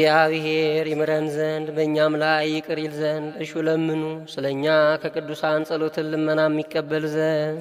እግዚአብሔር ይምረን ዘንድ በእኛም ላይ ይቅር ይል ዘንድ እሹ ለምኑ። ስለኛ ከቅዱሳን ጸሎትን ልመና የሚቀበል ዘንድ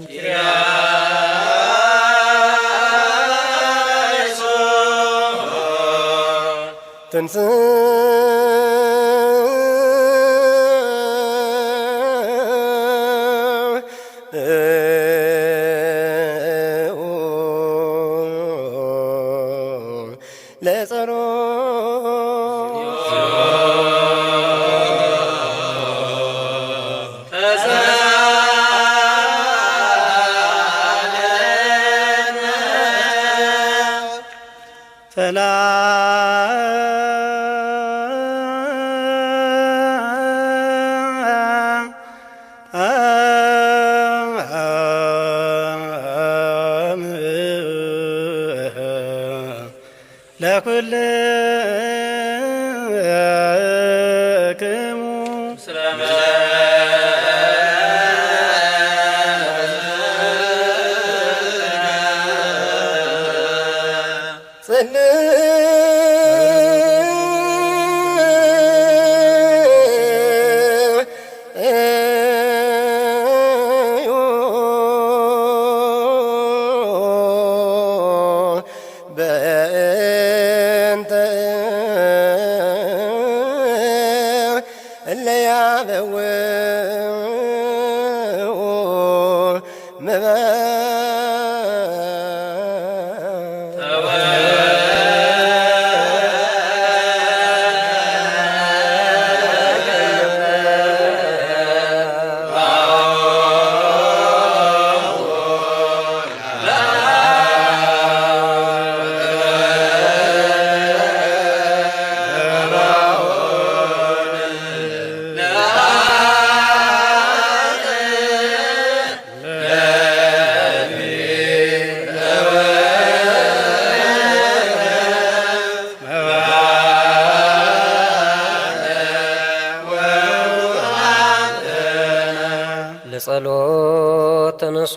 ለጸሎት ተነሱ።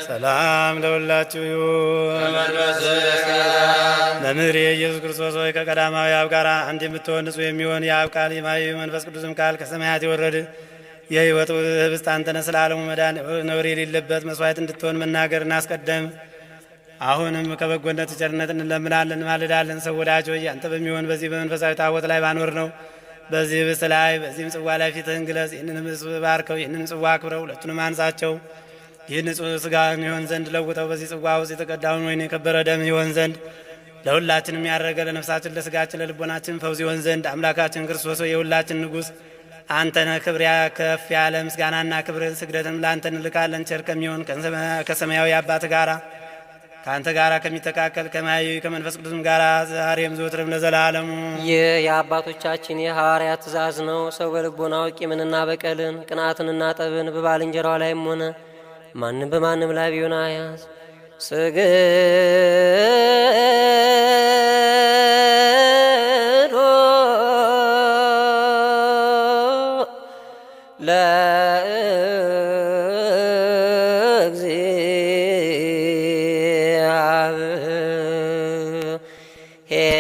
ሰላም ለሁላችሁ ይሁን። መምህር የኢየሱስ ክርስቶስ ሆይ ከቀዳማዊ አብ ጋር አንድ የምትሆን ንጹሕ የሚሆን የአብ ቃል የማየ መንፈስ ቅዱስም ቃል ከሰማያት የወረድ የሕይወት ህብስት አንተ ነህ። ስለ ዓለሙ መዳን ነውር የሌለበት መስዋዕት እንድትሆን መናገር እናስቀደም። አሁንም ከበጎነት ቸርነት እንለምናለን ማልዳለን። ሰው ወዳጅ ሆይ አንተ በሚሆን በዚህ በመንፈሳዊ ታቦት ላይ ባኖር ነው በዚህ ህብስት ላይ በዚህም ጽዋ ላይ ፊትህን ግለጽ። ይህንን ህብስት ባርከው፣ ይህንን ጽዋ አክብረው፣ ሁለቱንም አንጻቸው። ይህ ንጹሕ ሥጋን ይሆን ዘንድ ለውጠው፣ በዚህ ጽዋ ውስጥ የተቀዳውን ወይን የከበረ ደም ይሆን ዘንድ ለሁላችንም ያረገ ለነፍሳችን ለስጋችን ለልቦናችን ፈውስ ይሆን ዘንድ አምላካችን ክርስቶስ የሁላችን ንጉሥ አንተ ነህ። ክብር ከፍ ያለ ምስጋናና ክብርን ስግደትም ለአንተ እንልካለን። ቸር ከሚሆን ከሰማያዊ አባት ጋራ ከአንተ ጋር ከሚተካከል ከማያዊ ከመንፈስ ቅዱስም ጋር ዛሬም ዘወትርም ለዘላለሙ። ይህ የአባቶቻችን የሐዋርያት ትእዛዝ ነው። ሰው በልቦናው ቂምንና በቀልን ቅናትንና ጠብን በባልንጀራው ላይም ሆነ ማንም በማንም ላይ ቢሆን አያዝ። ስግዶ ለእግዚአብሔር